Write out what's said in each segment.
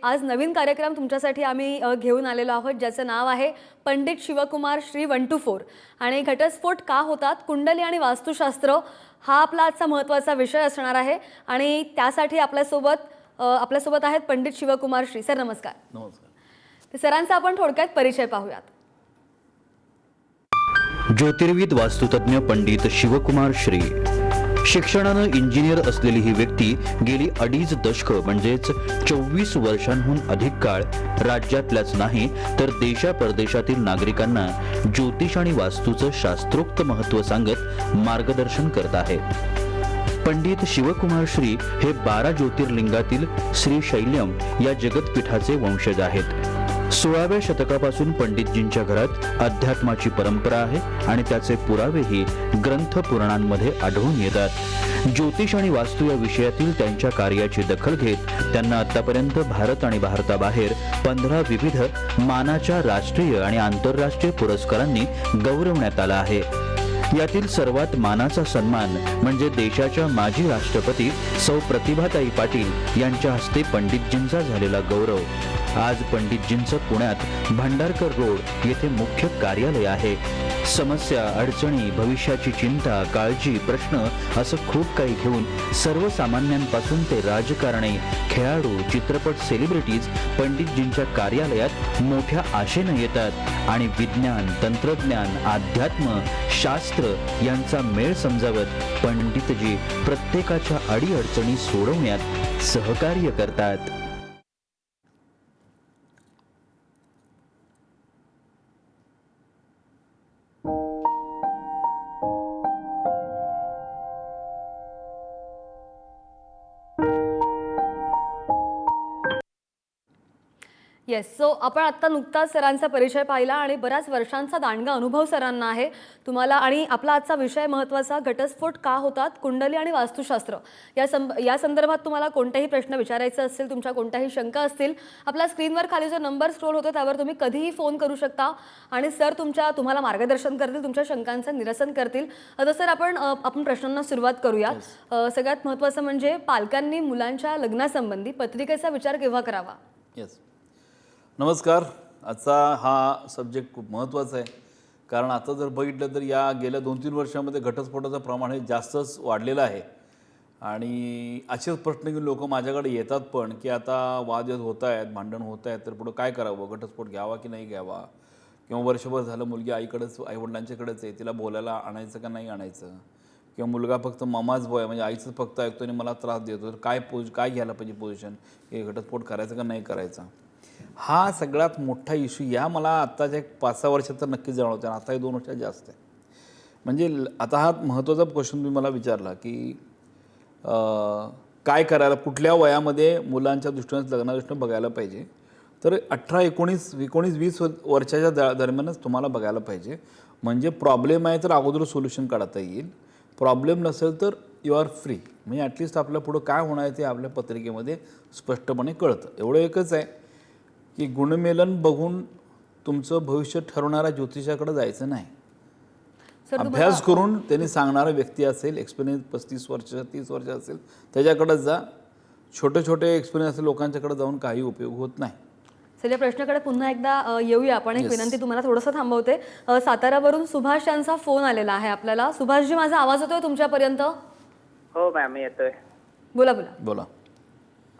आज नवीन कार्यक्रम तुमच्यासाठी आम्ही घेऊन आलेलो आहोत, ज्याचं नाव आहे पंडित शिवकुमार श्री 124 आणि घटस्फोट का होतात, कुंडली आणि वास्तुशास्त्र हा आपला आजचा महत्त्वाचा विषय असणार आहे. आणि त्यासाठी आपल्यासोबत आहेत पंडित शिवकुमार श्री. सर नमस्कार. नमस्कार. तर सरांचा आपण थोडक्यात परिचय पाहूयात. ज्योतिर्विद वास्तुतज्ञ पंडित शिवकुमार श्री. शिक्षणानं इंजिनियर असलेली ही व्यक्ती गेली 2.5 दशकं म्हणजेच 24 वर्षांहून अधिक काळ राज्यातल्याच नाही तर देशापरदेशातील नागरिकांना ज्योतिष आणि वास्तूचं शास्त्रोक्त महत्त्व सांगत मार्गदर्शन करत आहे. पंडित शिवकुमार श्री हे 12 ज्योतिर्लिंगातील श्रीशैल्यम या जगतपीठाचे वंशज आहेत. 16व्या शतकापासून पंडितजींच्या घरात अध्यात्माची परंपरा आहे आणि त्याचे पुरावेही ग्रंथ पुराणांमध्ये आढळून येतात. ज्योतिष आणि वास्तू या विषयातील त्यांच्या कार्याची दखल घेत त्यांना आतापर्यंत भारत आणि भारताबाहेर 15 विविध मानाच्या राष्ट्रीय आणि आंतरराष्ट्रीय पुरस्कारांनी गौरवण्यात आलं आहे. यातील सर्वात मानाचा सन्मान म्हणजे देशाच्या माजी राष्ट्रपती सौ प्रतिभाताई पाटील यांच्या हस्ते पंडितजींचा झालेला गौरव. आज पंडितजींचं पुण्यात भांडारकर रोड येथे मुख्य कार्यालय आहे. समस्या, अडचणी, भविष्याची चिंता, काळजी, प्रश्न असं खूप काही घेऊन सर्वसामान्यांपासून ते राजकारणी, खेळाडू, चित्रपट सेलिब्रिटीज पंडितजींच्या कार्यालयात मोठ्या आशेनं येतात आणि विज्ञान, तंत्रज्ञान, अध्यात्म, शास्त्र यांचा मेळ समजावत पंडितजी प्रत्येकाच्या अडीअडचणी सोडवण्यात सहकार्य करतात. येस. सो आपण आत्ता नुकताच सरांचा परिचय पाहिला आणि बऱ्याच वर्षांचा दांडगा अनुभव सरांना आहे तुम्हाला. आणि आपला आजचा विषय महत्त्वाचा, घटस्फोट का होतात, कुंडली आणि वास्तुशास्त्र या संदर्भात तुम्हाला कोणतेही प्रश्न विचारायचे असतील, तुमच्या कोणत्याही शंका असतील, आपल्या स्क्रीनवर खाली जो नंबर स्क्रोल होतो त्यावर तुम्ही कधीही फोन करू शकता आणि सर तुम्हाला मार्गदर्शन करतील, तुमच्या शंकांचं निरसन करतील. आता सर आपण प्रश्नांना सुरुवात करूया. सगळ्यात महत्त्वाचं म्हणजे पालकांनी मुलांच्या लग्नासंबंधी पत्रिकेचा विचार केव्हा करावा? येस. नमस्कार. आजचा हा सब्जेक्ट खूप महत्त्वाचा आहे, कारण आता जर बघितलं तर या गेल्या 2-3 वर्षामध्ये घटस्फोटाचं प्रमाण हे जास्तच वाढलेलं आहे. आणि असेच प्रश्न घेऊन लोक माझ्याकडे येतात पण की आता वादविवाद होत आहेत, भांडण होत आहेत, तर पुढं काय करावं, घटस्फोट घ्यावा की नाही घ्यावा, किंवा वर्षभर झालं मुलगी आईवडिलांच्याकडेच आहे, तिला बोलायला आणायचं का नाही आणायचं, किंवा मुलगा फक्त मामाच बॉय म्हणजे आईचं फक्त ऐकतो आणि मला त्रास देतो, तर काय घ्यायला पाहिजे पोझिशन, हे घटस्फोट करायचं का नाही करायचा. हा सगळ्यात मोठा इश्यू या मला आत्ताच्या 5-6 वर्षात तर नक्कीच जाणवतं, आता हे 2 वर्षात जास्त आहे. म्हणजे आता हा महत्त्वाचा क्वेश्चन तुम्ही मला विचारला की काय करायला, कुठल्या वयामध्ये मुलांच्या दृष्टीने लग्नादृष्टीने बघायला पाहिजे. तर 18-19-20 वर्षाच्या दरम्यानच तुम्हाला बघायला पाहिजे. म्हणजे प्रॉब्लेम आहे तर अगोदर सोल्युशन काढता येईल, प्रॉब्लेम नसेल तर यू आर फ्री. म्हणजे ॲटलिस्ट आपल्या पुढं काय होणार आहे ते आपल्या पत्रिकेमध्ये स्पष्टपणे कळतं. एवढं एकच आहे की गुणमेलन बघून तुमचं भविष्य ठरवणाऱ्या ज्योतिषाकडे जायचं नाही. अभ्यास करून त्यांनी सांगणारा व्यक्ती असेल, एक्सपिरियन्स 35 वर्ष 30 वर्ष असेल त्याच्याकडेच जा. छोटे एक्सपिरियन्स असेल लोकांच्याकडे जाऊन काही उपयोग होत नाही. सर या प्रश्नाकडे पुन्हा एकदा येऊया आपण. एक विनंती तुम्हाला थोडंसं थांबवते. सातारावरून सुभाष यांचा फोन आलेला आहे आपल्याला. सुभाषजी, माझा आवाज येतोय तुमच्यापर्यंत? हो मॅम, येतोय. बोला.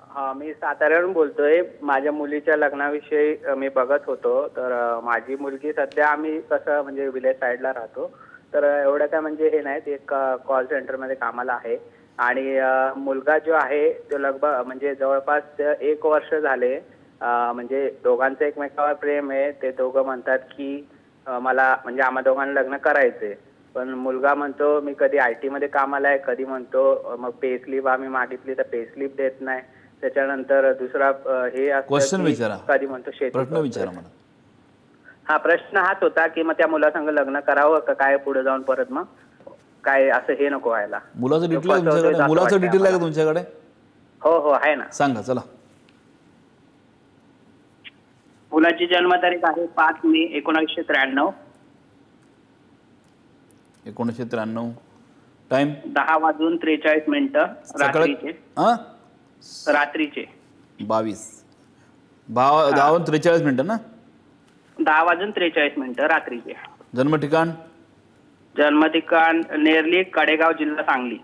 हा, मी साताऱ्यावरून बोलतोय. माझ्या मुलीच्या लग्नाविषयी मी बघत होतो. तर माझी मुलगी सध्या, आम्ही कसं म्हणजे विलेज साईडला राहतो, तर एवढं काय म्हणजे हे नाही, ते एक कॉल सेंटरमध्ये कामाला आहे. आणि मुलगा जो आहे तो लगभग म्हणजे जवळपास 1 वर्ष झाले, म्हणजे दोघांचं एकमेकावर प्रेम आहे. ते दोघं म्हणतात की मला म्हणजे आम्हा दोघांना लग्न करायचंय. पण मुलगा म्हणतो मी कधी IT मध्ये कामाला आहे, कधी म्हणतो मग पे स्लिप आम्ही मागितली तर पे स्लिप देत नाही. त्याच्यानंतर दुसरा हे क्वेश्चन विचारा, कधी म्हणतो शेती. प्रश्न विचारा मला. हा, प्रश्न हाच होता की मग त्या मुलासंग लग्न करावं का काय, पुढे जाऊन परत मग काय असं हे नको व्हायला. मुलाचं डिटेल आहे तुमच्याकडे? मुलाचं डिटेल आहे का तुमच्याकडे? हो आहे ना. सांगा. चला. मुलाची जन्मतारीख आहे 5 मे 1993. 1993. टाइम 10:43 रात्रीचे. 22. 10:43 ना? 10:43 रात्रीचे. जन्म ठिकाण? जन्म ठिकाण नेरली, कडेगाव, जिल्हा सांगली.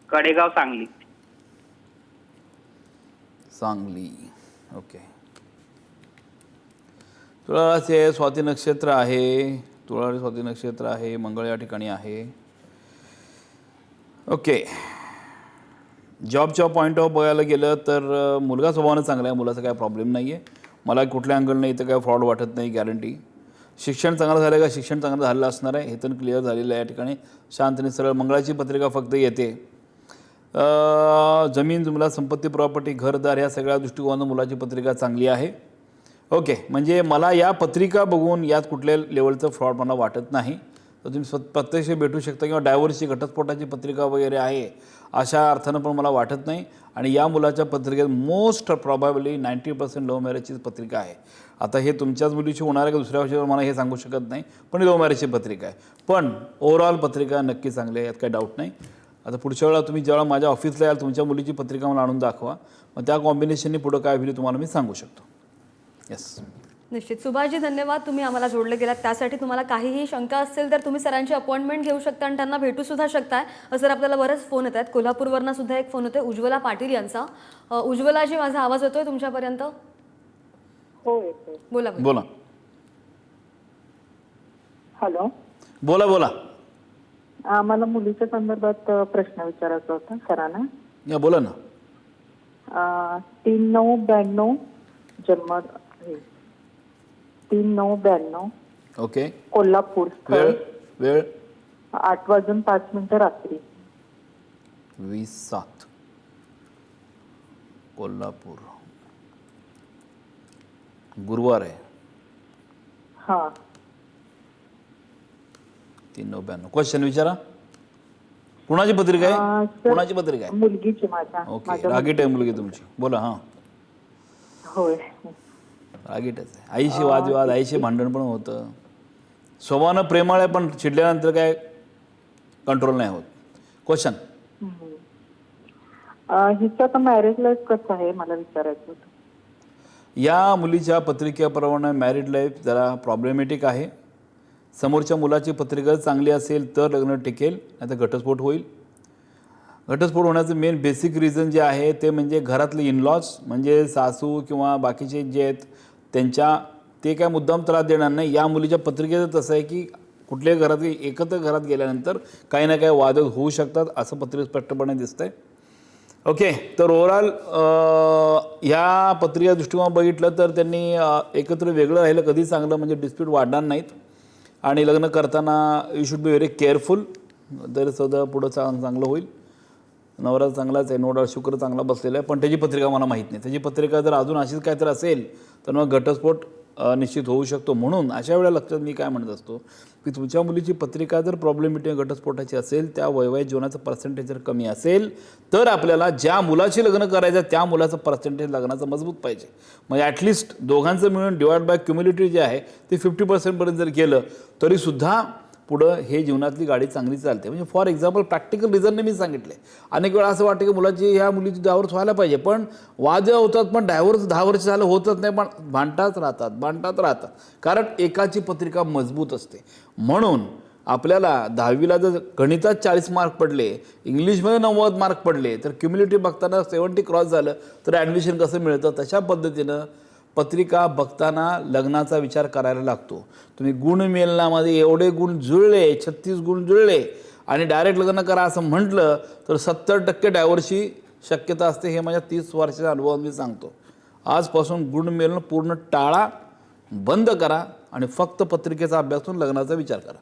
कडेगाव, सांगली. सांगली. ओके. तुळाचे स्वाती नक्षत्र आहे. तुळा स्वाती नक्षत्र आहे. मंगळ या ठिकाणी आहे. ओके. जॉबच्या पॉईंट ऑफ बघायला गेलं तर मुलगा स्वभावानं चांगला आहे. मुलाचा काय प्रॉब्लेम नाही आहे. मला कुठल्या अँगलनं इथं काय फ्रॉड वाटत नाही, गॅरंटी. शिक्षण चांगलं झालं का? शिक्षण चांगलं झालेलं असणार आहे. हे तर क्लिअर झालेलं आहे या ठिकाणी. शांतने सरळ मंगळाची पत्रिका फक्त येते. जमीन जुमला, संपत्ती, प्रॉपर्टी, घरदार ह्या सगळ्या दृष्टिकोनातून मुलाची पत्रिका चांगली आहे. ओके. म्हणजे मला या पत्रिका बघून यात कुठल्या लेवलचं फ्रॉड मला वाटत नाही. तर तुम्ही प्रत्यक्ष भेटू शकता किंवा डायव्हर्सची, घटस्फोटाची पत्रिका वगैरे आहे अशा अर्थानं पण मला वाटत नाही. आणि या मुलाच्या पत्रिकेत मोस्ट प्रॉबॅबली 90% लव्ह मॅरेजचीच पत्रिका आहे. आता हे तुमच्याच मुलीची होणार आहे का दुसऱ्या वर्षावर मला हे सांगू शकत नाही, पण लव्ह मॅरेजची पत्रिका आहे. पण ओव्हरऑल पत्रिका नक्की चांगली आहे, यात काही डाऊट नाही. आता पुढच्या वेळेला तुम्ही जेव्हा माझ्या ऑफिसला याल तुमच्या मुलीची पत्रिका मला आणून दाखवा. मग त्या कॉम्बिनेशनने पुढं काय होईल तुम्हाला मी सांगू शकतो. येस. निश्चित. सुभाषजी धन्यवाद, तुम्ही आम्हाला जोडले गेलात. त्यासाठी तुम्हाला काहीही शंका असेल तर तुम्ही सरांची अपॉइंटमेंट घेऊ शकता आणि त्यांना भेटू सुद्धा शकताय. सर आपल्याला बरेच फोन येत आहेत. कोल्हापूरवरनं सुद्धा एक फोन होते उज्ज्वला पाटील यांचा. उज्ज्वलाजी, माझा आवाज येतोय तुमच्यापर्यंत? हो येतोय. बोला बोला. हॅलो. बोला बोला. मला मुलीच्या संदर्भात प्रश्न विचारायचा होता सरांना. या बोला ना. 3/9/92 जन्म, 3/9/92. ओके. कोल्हापूर. वेळ? वेळ 8:05 रात्री. 20:07 कोल्हापूर. गुरुवार आहे. हा. 3/9/92. क्वेश्चन विचारा. कुणाची पत्रिका आहे? सर, कुणाची पत्रिका आहे? मुलगीची माझ्या. ओके. रागीट आहे मुलगी तुमची. बोला. हां. होय. रागीटच आहे. आईशी वादविवाद, आईशी भांडण पण होतं. स्वभावानं प्रेमाळ आहे पण चिडल्यानंतर काय कंट्रोल नाही होत. क्वेश्चन. हिचं तर मॅरेज लाईफ कसं आहे मला विचारायचं होतं. या मुलीच्या पत्रिकेप्रमाणे मॅरिड लाईफ जरा प्रॉब्लेमॅटिक आहे. समोरच्या मुलाची पत्रिका चांगली असेल तर लग्न टिकेल, नाही तर घटस्फोट होईल. घटस्फोट होण्याचं मेन बेसिक रिझन जे आहे ते म्हणजे घरातले इनलॉज, म्हणजे सासू किंवा बाकीचे जे आहेत त्यांच्या, ते काय मुद्दाम त्रास देणार नाही. या मुलीच्या पत्रिकेचं तसं आहे की कुठल्याही घरात एकत्र घरात गेल्यानंतर काही ना काही वाद होऊ शकतात असं पत्रिकेत स्पष्टपणे दिसतंय. ओके. तर ओव्हरऑल ह्या पत्रिका दृष्टिकोन बघितलं तर त्यांनी एकत्र वेगळं राहिलं कधी चांगलं, म्हणजे डिस्प्यूट वाढणार नाहीत. आणि लग्न करताना you should be very careful, तर सुद्धा पुढं चांगलं होईल. नवरा चांगलाच आहे, नो डाऊट. शुक्र चांगला बसलेला आहे, पण त्याची पत्रिका मला माहीत नाही. त्याची पत्रिका जर अजून अशीच काय तर असेल तर मग घटस्फोट निश्चित होऊ शकतो. म्हणून अशा वेळेला लक्षात मी काय म्हणत असतो की तुमच्या मुलीची पत्रिका जर प्रॉब्लेमॅटिक घटस्फोटाची असेल, त्या वैवाहिक जीवनाचं पर्सेंटेज जर कमी असेल तर आपल्याला ज्या मुलाशी लग्न करायचं त्या मुलाचं पर्सेंटेज लग्नाचं मजबूत पाहिजे. म्हणजे ॲटलिस्ट दोघांचं मिळून डिवाइड बाय क्युम्युलिटी जे आहे ते 50% जर गेलं तरीसुद्धा पुढं हे जीवनातली गाडी चांगली चालते. म्हणजे फॉर एक्झाम्पल प्रॅक्टिकल रिझनने मी सांगितले. अनेक वेळा असं वाटतं की मुलाची ह्या मुलीची डायव्हर्स व्हायला पाहिजे, पण वाद होतात, पण डायव्हर्स 10 वर्ष झालं होतच नाही, पण भांडतात राहतात. कारण एकाची पत्रिका मजबूत असते. म्हणून आपल्याला 10वीला जर गणितात 40 मार्क पडले, इंग्लिशमध्ये 90 मार्क पडले, तर क्युम्युलेटिव्ह बघताना 70 क्रॉस झालं तर ॲडमिशन कसं मिळतं, तशा पद्धतीनं पत्रिका बघताना लग्नाचा विचार करायला लागतो. तुम्ही गुणमेलनामध्ये एवढे गुण जुळले, 36 गुण जुळले आणि डायरेक्ट लग्न करा असं म्हटलं तर 70% डायव्हर्सची शक्यता असते. हे माझ्या 30 वर्षाच्या अनुभवात मी सांगतो. आजपासून गुणमेलन पूर्ण टाळा, बंद करा आणि फक्त पत्रिकेचा अभ्यास करून लग्नाचा विचार करा.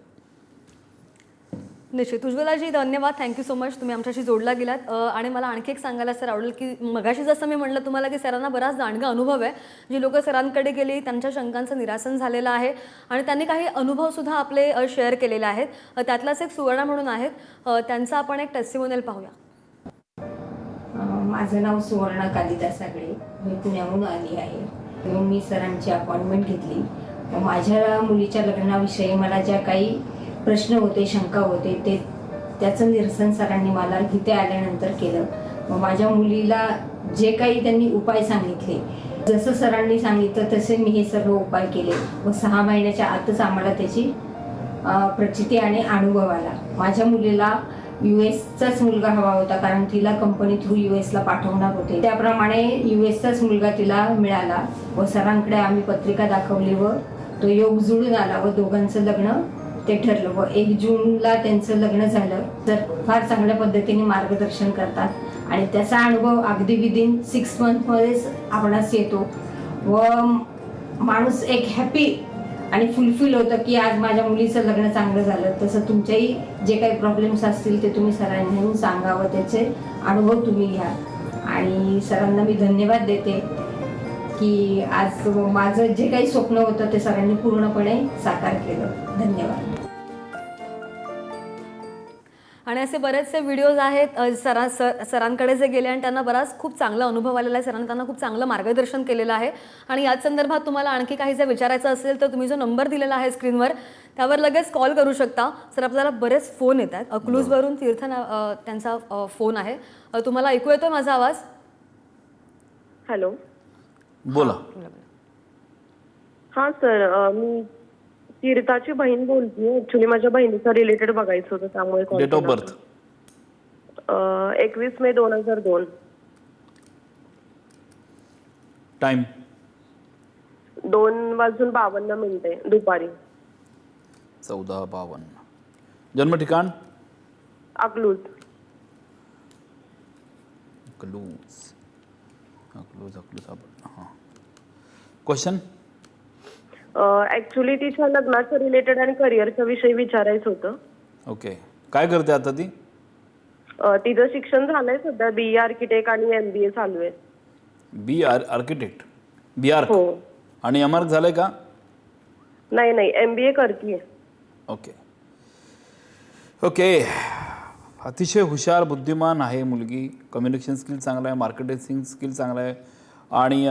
निश्चित. उज्ज्वलाजी धन्यवाद, थँक्यू सो मच, तुम्ही आमच्याशी जोडला गेलात. आणि मला आणखी एक सांगायला सर आवडेल की मगाशी जसं मी म्हटलं तुम्हाला की सरांना बराच दांडगा अनुभव आहे. जी लोक सरांकडे गेली त्यांच्या शंकांचं निरासन झालेलं आहे आणि त्यांनी काही अनुभवसुद्धा आपले शेअर केलेले आहेत. त्यातलाच एक सुवर्णा म्हणून आहेत, त्यांचा आपण एक टेस्टिमोनियल पाहूया. माझं नाव सुवर्णा कालिदास सागळे, मी पुण्याहून आली आहे. तेव्हा मी सरांची अपॉइंटमेंट घेतली. माझ्या मुलीच्या लग्नाविषयी मला ज्या काही प्रश्न होते, शंका होते, त्याचं निरसन सरांनी मला इथे आल्यानंतर केलं. मग माझ्या मुलीला जे काही त्यांनी उपाय सांगितले जसं सरांनी सांगितलं तसे मी हे सर्व उपाय केले व 6 महिन्याच्या आतच आम्हाला त्याची प्रचिती आणि अनुभव आला. माझ्या मुलीला US-चाच मुलगा हवा होता, कारण तिला कंपनी थ्रू US-ला पाठवणार होते. त्याप्रमाणे US-चाच मुलगा तिला मिळाला व सरांकडे आम्ही पत्रिका दाखवली व तो योग जुळून आला व दोघांचं लग्न ते ठरलं व 1 जूनला त्यांचं लग्न झालं. तर फार चांगल्या पद्धतीने मार्गदर्शन करतात आणि त्याचा अनुभव अगदी विदिन 6 मंथमध्येच आपणास येतो व माणूस एक हॅपी आणि फुलफिल होतं की आज माझ्या मुलीचं लग्न चांगलं झालं. तसं तुमच्याही जे काही प्रॉब्लेम्स असतील ते तुम्ही सरांना येऊन सांगा व त्याचे अनुभव तुम्ही घ्या. आणि सरांना मी धन्यवाद देते की आज माझं जे काही स्वप्न होतं ते सरांनी पूर्णपणे साकार केलं. धन्यवाद. आणि असे बरेचसे व्हिडिओज आहेत सरांकडे जे गेले आणि त्यांना बराच खूप चांगला अनुभव आलेला आहे. सरांनी त्यांना खूप चांगलं मार्गदर्शन केलेलं आहे. आणि याच संदर्भात तुम्हाला आणखी काही जर विचारायचं असेल तर तुम्ही जो नंबर दिलेला आहे स्क्रीनवर त्यावर लगेच कॉल करू शकता. सर आपल्याला बरेच फोन येत आहेत. अकलूजवरून तीर्थ त्यांचा फोन आहे. तुम्हाला ऐकू येतोय माझा आवाज? हॅलो, बोला. हां सर, मी तीर्थाची बहीण बोलते. ऍक्च्युली माझ्या बहिणीचं रिलेटेड बघायचं होतं, त्यामुळे call डेट ऑफ केला बर्थ? होता. 21 मे 2002. टाइम? 2:52 दुपारी. 14:52. जन्म ठिकाण? अकलूज. हां. क्वेश्चन? ऍक्च्युली तिच्या लग्नाच्या रिलेटेड आणि करिअरच्या विषयी विचारायचं होतं. ओके. काय करते आता ती? तिचं शिक्षण झालंय सध्या, BE आर्किटेक्ट आणि MBA चालू आहे. बी आर्किटेक्ट? BArch? हो. आणि MArch झालंय का? नाही, MBA करतीये. Okay okay. अतिशय हुशार, बुद्धिमान आहे मुलगी. कम्युनिकेशन स्किल चांगला आहे, मार्केटिंग स्किल चांगला आहे आणि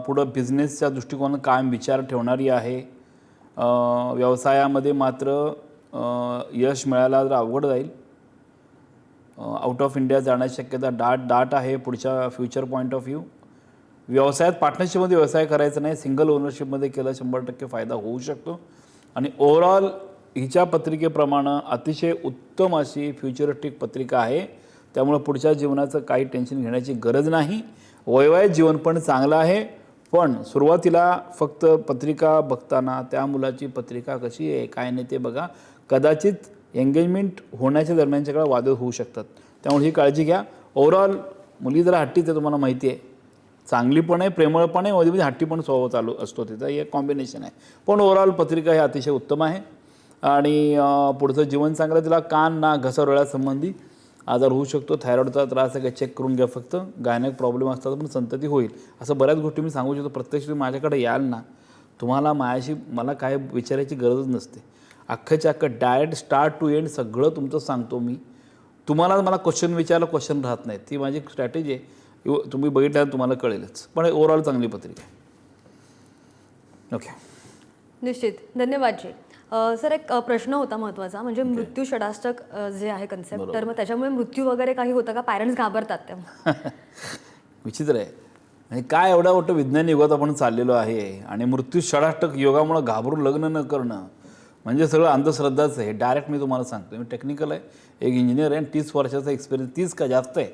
पुढं बिझनेसच्या दृष्टिकोनात कायम विचार ठेवणारी आहे. व्यवसायामध्ये मात्र यश मिळायला जर अवघड जाईल. आउट ऑफ इंडिया जाण्याची शक्यता दाट आहे पुढच्या फ्युचर पॉईंट ऑफ व्ह्यू. व्यवसायात पार्टनरशिपमध्ये व्यवसाय करायचा नाही, सिंगल ओनरशिपमध्ये केला 100% फायदा होऊ शकतो. आणि ओव्हरऑल हिच्या पत्रिकेप्रमाणे अतिशय उत्तम अशी फ्युचरिस्टिक पत्रिका आहे. त्यामुळे पुढच्या जीवनाचं काही टेन्शन घेण्याची गरज नाही. वैवाहिक जीवन पण चांगलं आहे, पण सुरुवातीला फक्त पत्रिका बघताना त्या मुलाची पत्रिका कशी आहे काय नाही ते बघा. कदाचित एंगेजमेंट होण्याच्या दरम्यानच्या काळात वाद होऊ शकतात, त्यामुळे ही काळजी घ्या. ओव्हरऑल मुली जरा हट्टीच आहे, तुम्हाला माहिती आहे. चांगली पण आहे, प्रेमळ पण आहे, मध्ये हट्टी पण स्वभाव चालू असतो तिथं, हे कॉम्बिनेशन आहे. पण ओव्हरऑल पत्रिका ही अतिशय उत्तम आहे. आणि पुढचं जीवन चांगलं. तिला कान नाक घसारोळ्यासंबंधी आजार होऊ शकतो, थायरॉइडचा त्रास आहे का चेक करून घ्या. फक्त गायनेक प्रॉब्लेम असतात पण संतती होईल, असं बऱ्याच गोष्टी मी सांगू शकतो. प्रत्यक्ष तुम्ही माझ्याकडे याल ना, तुम्हाला मला काय विचारायची गरजच नसते. अख्खच्या अख्खं डायरेक्ट स्टार्ट टू एंड सगळं तुमचं सांगतो मी. तुम्हाला मला क्वेश्चन विचारला क्वेश्चन राहत नाही, ती माझी स्ट्रॅटेजी आहे. तुम्ही बघितल्यावर तुम्हाला कळेलच. पण ओव्हरऑल चांगली पत्रिका आहे. ओके, निश्चित. धन्यवाद जी. सर एक प्रश्न होता महत्त्वाचा, म्हणजे मृत्यू षडाष्टक जे आहे कन्सेप्ट, तर मग त्याच्यामुळे मृत्यू वगैरे काही होतं का? पॅरेंट्स घाबरतात तेव्हा? विचित्र आहे. म्हणजे काय एवढा मोठं विज्ञान युगात आपण चाललेलो आहे आणि मृत्यू षडाष्टक योगामुळे घाबरून लग्न न करणं म्हणजे सगळं अंधश्रद्धाच आहे. डायरेक्ट मी तुम्हाला सांगतो. मी टेक्निकल आहे, एक इंजिनियर आहे, 30 वर्षाचा एक्सपिरियन्स, 30 का जास्त आहे,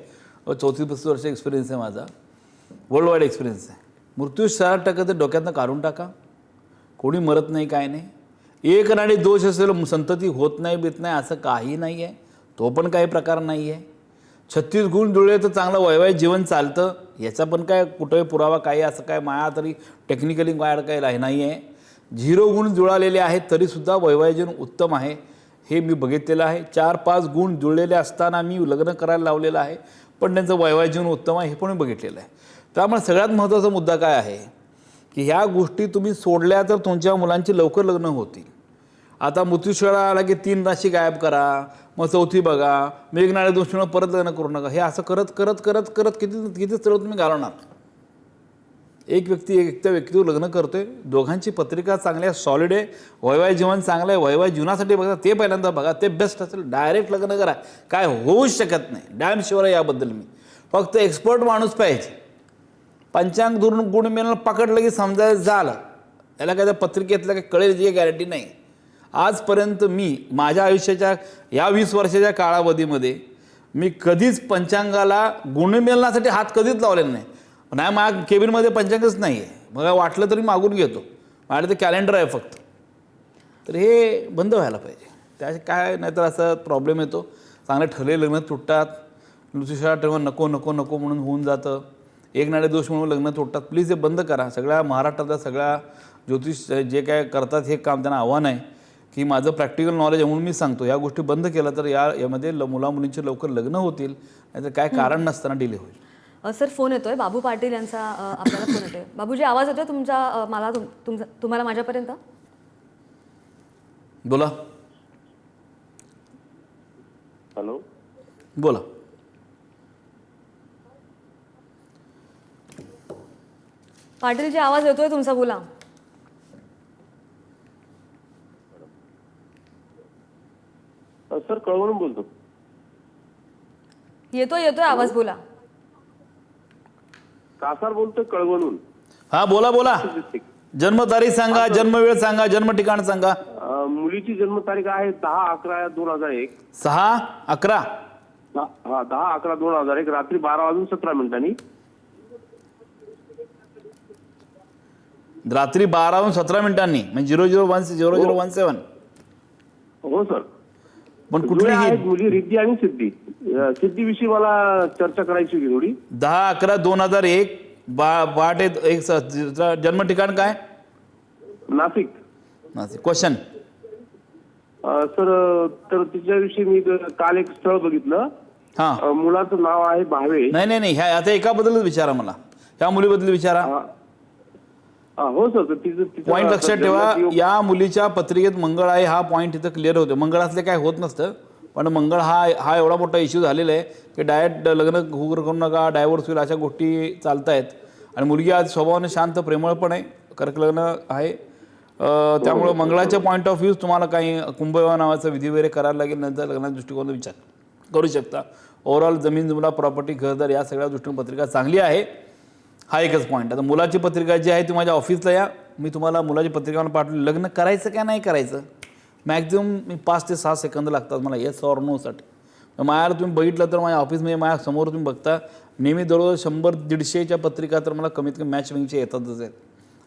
34-35 वर्ष एक्सपिरियन्स आहे माझा, वर्ल्ड वाईड एक्सपिरियन्स आहे. मृत्यू षडाष्टक ते डोक्यातनं काढून टाका. कोणी मरत नाही, काय नाही. एक नाडी दोष असेल, संतती होत नाही बीत नाही असं काही नाही आहे, तो पण काही प्रकार नाही आहे. 36 गुण जुळले तर चांगलं वैवाहिक जीवन चालतं, याचा पण काय कुठे पुरावा काही असं काय माया तरी टेक्निकली काय नाही आहे. 0 गुण जुळालेले आहेत तरीसुद्धा वैवाहिक जीवन उत्तम आहे, हे मी बघितलेलं आहे. 4-5 गुण जुळलेले असताना मी लग्न करायला लावलेलं आहे, पण त्यांचं वैवाहिक जीवन उत्तम आहे, हे पण मी बघितलेलं आहे. त्यामुळे सगळ्यात महत्त्वाचा मुद्दा काय आहे की ह्या गोष्टी तुम्ही सोडल्या तर तुमच्या मुलांची लवकर लग्न होतील. आता मृत्यूशळा आला की 3 राशी गायब करा, मग 4थी बघा, मग 1 नाणे 2 क्षण परत लग्न करू नका. हे असं करत करत करत करत किती स्थळं तुम्ही घालवणार. एक व्यक्ती त्या व्यक्तीवर लग्न करतोय, दोघांची पत्रिका चांगली आहे, सॉलिड आहे, वैवाहिक जीवन चांगलं आहे, वैवाहिक जीवनासाठी बघा ते पहिल्यांदा बघा, ते बेस्ट असेल. डायरेक्ट लग्न करा, काय होऊच शकत नाही. डॅम शुअर आहे याबद्दल मी. फक्त एक्सपर्ट माणूस पाहिजे, पंचांग धरून गुण मिळणं पकडलं की समजायचं झालं. याला काय त्या पत्रिकेतलं काय कळेल याची गॅरंटी नाही. आजपर्यंत मी माझ्या आयुष्याच्या या 20 वर्षाच्या कालावधीमध्ये मी कधीच पंचांगाला गुणमेलनासाठी हात कधीच लावलेला नाही. नाही, माझ्या केबिनमध्ये पंचांगच नाही आहे. मला वाटलं तरी मागून घेतो. माझ्याकडे ते कॅलेंडर आहे फक्त. तर हे बंद व्हायला पाहिजे. त्याचे काय नाहीतर असं प्रॉब्लेम येतो. चांगले ठरले लग्न तुटतात. दुसऱ्या तेव्हा नको नको नको म्हणून होऊन जातं. एक नाडे दोष म्हणून लग्न तुटतात. प्लीज हे बंद करा. सगळ्या महाराष्ट्रातल्या सगळ्या ज्योतिष जे काय करतात हे काम त्यांना आव्हान आहे की माझं प्रॅक्टिकल नॉलेज आहे म्हणून मी सांगतो. या गोष्टी बंद केल्या तर यामध्ये मुलामुलींचे लवकर लग्न होतील. नाहीतर काय कारण नसताना डिले होईल. सर फोन येतोय बाबू पाटील यांचा आपल्याला फोन येतोय. बाबूजी आवाज येतोय तुमचा मला तुम्हाला माझ्यापर्यंत? बोला. हॅलो बोला. पाटीलजी आवाज येतोय तुमचा, बोला. सर कळवणून बोलतो. येतोय आवाज, बोला. कासार बोलतोय कळवणून. हा बोला बोला. जन्मतारीख सांगा, जन्मवेळ सांगा, जन्म ठिकाण सांगा. मुलीची जन्मतारीख आहे 10/11/2001. 6/11. हा 10/11/2001 रात्री 12:17 रात्री 12:17 म्हणजे 0017. हो सर. पण कुठली आहेत मुली रिद्धी आणि सिद्धी. सिद्धीविषयी मला चर्चा करायची होती थोडी. 10/11/2001 जन्म ठिकाण काय? नाशिक. नाशिक. क्वेश्चन सर तर तिच्याविषयी मी काल एक स्थळ बघितलं. हा. मुलाचं नाव आहे भावे. नाही ह्या आता एकाबद्दलच विचारा मला. ह्या मुलीबद्दल विचारा. हो सर. पॉईंट लक्षात ठेवा. या मुलीच्या पत्रिकेत मंगळ आहे हा पॉईंट इथं क्लिअर होतो. मंगळातले काय होत नसतं पण मंगळ हा एवढा मोठा इश्यू झालेला आहे की डायरेक्ट लग्न करू नका, डायव्होर्स होईल अशा गोष्टी चालत आहेत. आणि मुलगी आज स्वभावाने शांत प्रेमळ पण आहे. कर्क लग्न आहे. त्यामुळे मंगळाच्या पॉईंट ऑफ व्ह्यू तुम्हाला काही कुंभविवाह नावाचा विधी वगैरे करायला लागेल. नंतर लग्नाच्या दृष्टिकोनातून विचार करू शकता. ओव्हरऑल जमीन जुमला प्रॉपर्टी घरदार या सगळ्या दृष्टीने पत्रिका चांगली आहे. हा एकच पॉईंट. आता मुलाची पत्रिका जी आहे ती माझ्या ऑफिसला या. मी तुम्हाला मुलाची पत्रिका पाठवली. लग्न करायचं का नाही करायचं मॅक्झिमम मी 5 ते 6 सेकंद लागतात मला येस ऑर नोसाठी. माझ्याला तुम्ही बघितलं तर माझ्या ऑफिसमध्ये माझ्यासमोर तुम्ही बघता नेहमी जवळजवळ 100-150च्या पत्रिका तर मला कमीत कमी मॅच विंगचे येतातच आहेत.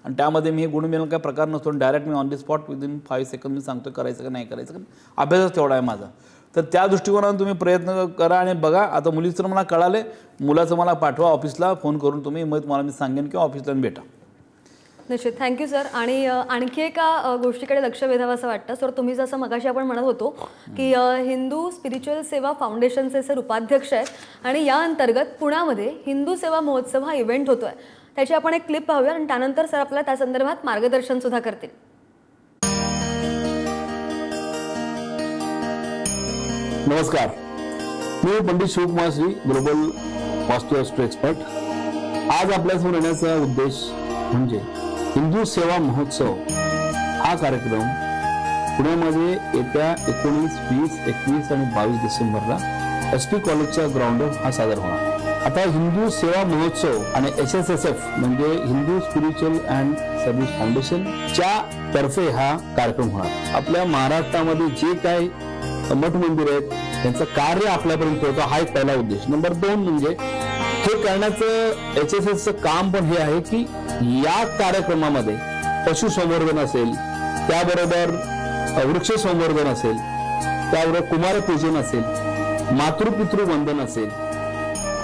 आणि त्यामध्ये मी गुण मिळून काय प्रकार नसतो. डायरेक्ट मी on the spot within 5 second मी सांगतो करायचं का नाही करायचं. अभ्यासच तेवढा आहे माझा. तर त्या दृष्टिकोनातून तुम्ही प्रयत्न करा आणि बघा. आता मुलीचं मला कळाले. मुलाचं मला पाठवा ऑफिसला फोन करून तुम्ही. मग तुम्हाला मी सांगेन किंवा ऑफिसला भेटा. निश्चित. Thank you sir. आणि आणखी एका गोष्टीकडे लक्ष वेधावं असं वाटतं सर. तुम्ही जसं मगाशी आपण म्हणत होतो की हिंदू स्पिरिच्युअल सेवा फाउंडेशनचे सर उपाध्यक्ष आहेत आणि या अंतर्गत पुण्यामध्ये हिंदू सेवा महोत्सव हा इव्हेंट होतोय. त्याची आपण एक क्लिप पाहूया आणि त्यानंतर सर आपल्याला त्या संदर्भात मार्गदर्शन सुद्धा करतील. नमस्कार, मी पंडित शिवकुमार श्री, ग्लोबल वास्तु एस्ट्रो एक्सपर्ट. आज आपल्यासमोर येण्याचा उद्देश म्हणजे हिंदू सेवा महोत्सव हा कार्यक्रम पुण्यामध्ये येत्या 19, 20, 21 आणि 22 डिसेंबरला एस टी कॉलेजच्या ग्राउंडवर हा सादर होणार. आता हिंदू सेवा महोत्सव आणि HSSF म्हणजे Hindu spiritual and service foundation च्या तर्फे हा कार्यक्रम होणार. आपल्या महाराष्ट्रामध्ये जे काही मठ मंदिर आहेत त्यांचं कार्य आपल्यापर्यंत होतं हा एक पहिला उद्देश. नंबर 2 म्हणजे हे करण्याचं HSSचं काम पण हे आहे की या कार्यक्रमामध्ये पशुसंवर्धन असेल, त्याबरोबर वृक्ष संवर्धन असेल, त्याबरोबर कुमारपूजन असेल, मातृपितृ वंदन असेल,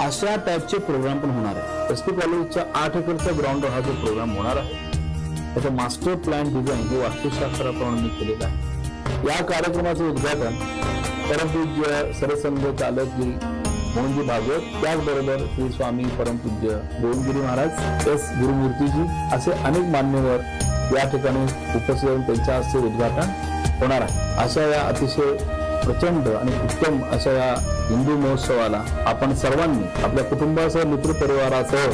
अशा टाईपचे प्रोग्राम पण होणार आहे. एस टी कॉलेजच्या 8 एकरच्या ग्राउंडवर हा जो प्रोग्राम होणार आहे त्याचा मास्टर प्लॅन डिझाईन हे वास्तुशास्त्राप्रमाणे मी केलेलं आहे. या कार्यक्रमाचं उद्घाटन परमपूज्य सरसंघ चालक श्री मोहनजी भागवत, त्याचबरोबर श्री स्वामी परमपूज्य गोविंदगिरी महाराज, एस गुरुमूर्तीजी असे अनेक मान्यवर या ठिकाणी उपस्थित होऊन त्यांच्या हस्ते उद्घाटन होणार आहे. अशा या अतिशय प्रचंड आणि उत्तम अशा या हिंदू महोत्सवाला आपण सर्वांनी आपल्या कुटुंबासह मित्रपरिवारासह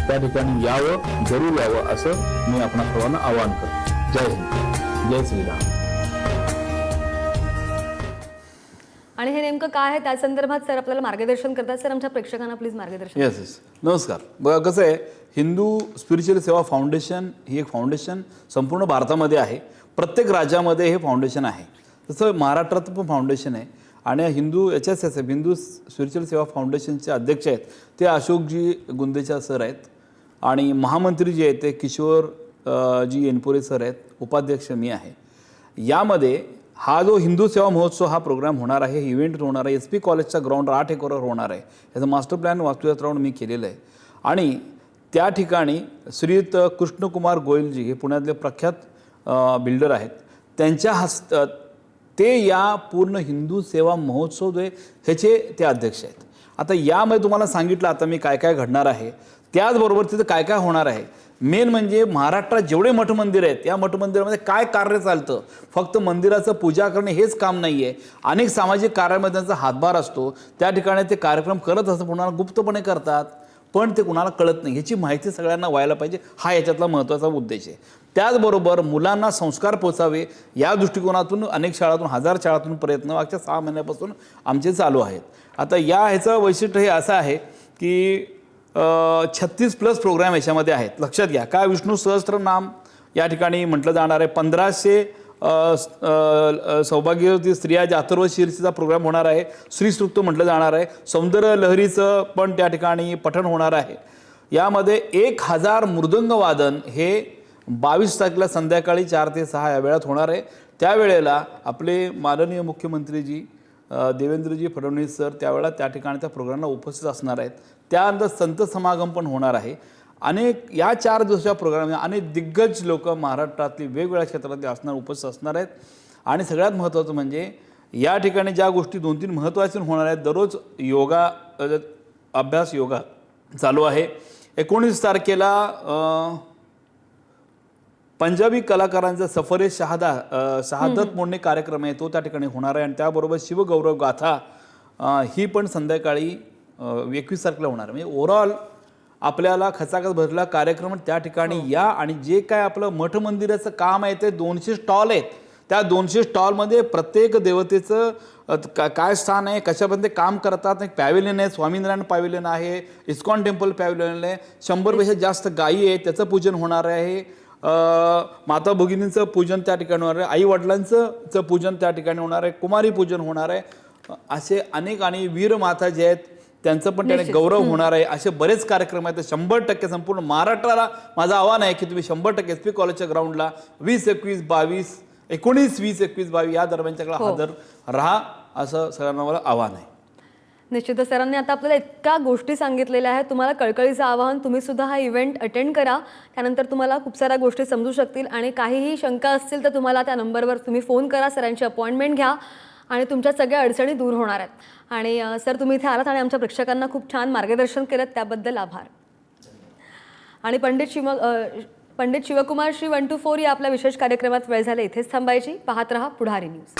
त्या ठिकाणी यावं, जरूर यावं असं मी आपणा सर्वांना आवाहन करतो. जय हिंद, जय श्रीराम. आणि हे नेमकं काय आहे त्या संदर्भात सर आपल्याला मार्गदर्शन करतात. सर आमच्या प्रेक्षकांना प्लीज मार्गदर्शन. येस. नमस्कार. बघा कसं आहे, हिंदू स्पिरिच्युअल सेवा फाउंडेशन ही एक फाउंडेशन संपूर्ण भारतामध्ये आहे. प्रत्येक राज्यामध्ये हे फाउंडेशन आहे. तसं महाराष्ट्रात पण फाउंडेशन आहे आणि हिंदू HSSF हिंदू स्पिरिच्युअल सेवा फाउंडेशनचे अध्यक्ष आहेत ते अशोकजी गुंदेचा सर आहेत आणि महामंत्री जे आहेत ते किशोर जी एनपुरे सर आहेत. उपाध्यक्ष मी आहे. यामध्ये हा जो हिंदू सेवा महोत्सव हा प्रोग्राम होणार आहे, इव्हेंट होणार आहे, SP कॉलेजच्या ग्राउंड 8 एकरवर होणार आहे. याचं मास्टर प्लॅन वास्तुशास्त्र राऊंड मी केलेलं आहे आणि त्या ठिकाणी श्रीयुत कृष्णकुमार गोयलजी हे पुण्यातले प्रख्यात बिल्डर आहेत. त्यांच्या ते या पूर्ण हिंदू सेवा महोत्सव जो आहे ह्याचे ते अध्यक्ष आहेत. आता यामध्ये तुम्हाला सांगितलं आता मी काय काय घडणार आहे, त्याचबरोबर तिथं काय काय होणार आहे. मेन म्हणजे महाराष्ट्रात जेवढे मठ मंदिर आहेत या मठ मंदिरामध्ये काय कार्य चालतं, फक्त मंदिराचं पूजा करणे हेच काम नाही आहे. अनेक सामाजिक कार्यामध्ये त्यांचा हातभार असतो. त्या ठिकाणी ते कार्यक्रम करत असं पुन्हा गुप्तपणे करतात पण ते कुणाला कळत नाही. ह्याची माहिती सगळ्यांना व्हायला पाहिजे, हा याच्यातला महत्त्वाचा उद्देश आहे. त्याचबरोबर मुलांना संस्कार पोचावे या दृष्टिकोनातून अनेक शाळातून 1000 शाळातून प्रयत्न मागच्या 6 महिन्यापासून आमचे चालू आहेत. आता ह्याचं वैशिष्ट्य हे असं आहे की 36+ प्रोग्राम याच्यामध्ये आहेत. लक्षात घ्या, काय विष्णू सहस्त्रनाम या ठिकाणी म्हटलं जाणार आहे. 1500 सौभाग्यवती स्त्रिया अथर्वशीर्षेचा प्रोग्राम होणार आहे. श्रीसूक्त म्हटलं जाणार आहे. सौंदर्य लहरीचं पण त्या ठिकाणी पठण होणार आहे. यामध्ये 1000 मृदंग वादन हे 22 तारखेला संध्याकाळी 4 ते 6 या वेळात होणार आहे. त्यावेळेला आपले माननीय मुख्यमंत्रीजी देवेंद्रजी फडणवीस सर त्यावेळेला त्या ठिकाणी त्या प्रोग्रामला उपस्थित असणार आहेत. त्यानंतर संत समागम पण होणार आहे. अनेक या 4 दिवसाच्या प्रोग्राममध्ये अनेक दिग्गज लोक महाराष्ट्रातली वेगवेगळ्या क्षेत्रातले उपस्थित असणार आहेत. आणि सगळ्यात महत्त्वाचं म्हणजे या ठिकाणी ज्या गोष्टी 2-3 महत्त्वाच्या होणार आहेत. दररोज योगा अभ्यास योगा चालू आहे. 19 तारखेला पंजाबी कलाकारांचा सफरे शहादत मोडणे कार्यक्रम आहे तो त्या ठिकाणी होणार आहे. आणि त्याबरोबर शिवगौरव गाथा ही पण संध्याकाळी 21 तारखेला होणार आहे. म्हणजे ओव्हरऑल आपल्याला खचाखच भरलेला कार्यक्रम त्या ठिकाणी या. आणि जे काय आपलं मठ मंदिराचं काम आहे ते 200 स्टॉल आहेत. त्या 200 स्टॉलमध्ये प्रत्येक देवतेचं काय स्थान आहे, कशापर्यंत काम करतात. एक पॅव्हिलियन आहे, स्वामीनारायण पॅव्हिलियन आहे, इस्कॉन टेम्पल पॅव्हिलियन आहे. 100पेक्षा जास्त गायी आहेत त्याचं पूजन होणार आहे. माता भगिनींचं पूजन त्या ठिकाणी होणार आहे. आई वडिलांचं पूजन त्या ठिकाणी होणार आहे. कुमारी पूजन होणार आहे. असे अनेक आणि वीर माता जे आहेत त्यांचं पण त्याने गौरव होणार आहे. असे बरेच कार्यक्रम आहेत. 100% संपूर्ण महाराष्ट्राला माझं आव्हान आहे की तुम्ही 100% SP कॉलेजच्या ग्राउंडला 20, 21, 22, 19, 20, 21, 22 या दरम्यानच्या काळात हजर राहा असं सगळ्यांना मला आव्हान आहे. निश्चितच सरांनी आता आपल्याला इतक्या गोष्टी सांगितलेल्या आहेत. तुम्हाला कळकळीचं आवाहन, तुम्ही सुद्धा हा इव्हेंट अटेंड करा. त्यानंतर तुम्हाला खूप साऱ्या गोष्टी समजू शकतील आणि काहीही शंका असतील तर तुम्हाला त्या नंबरवर तुम्ही फोन करा, सरांची अपॉइंटमेंट घ्या आणि तुमच्या सगळ्या अडचणी दूर होणार आहेत. आणि सर तुम्ही इथे आलात आणि आमच्या प्रेक्षकांना खूप छान मार्गदर्शन केलं, त्याबद्दल आभार. आणि पंडित शिवकुमार श्री 124 या आपल्या विशेष कार्यक्रमात वेळ झाला इथेच थांबायची. पाहत रहा पुढारी न्यूज.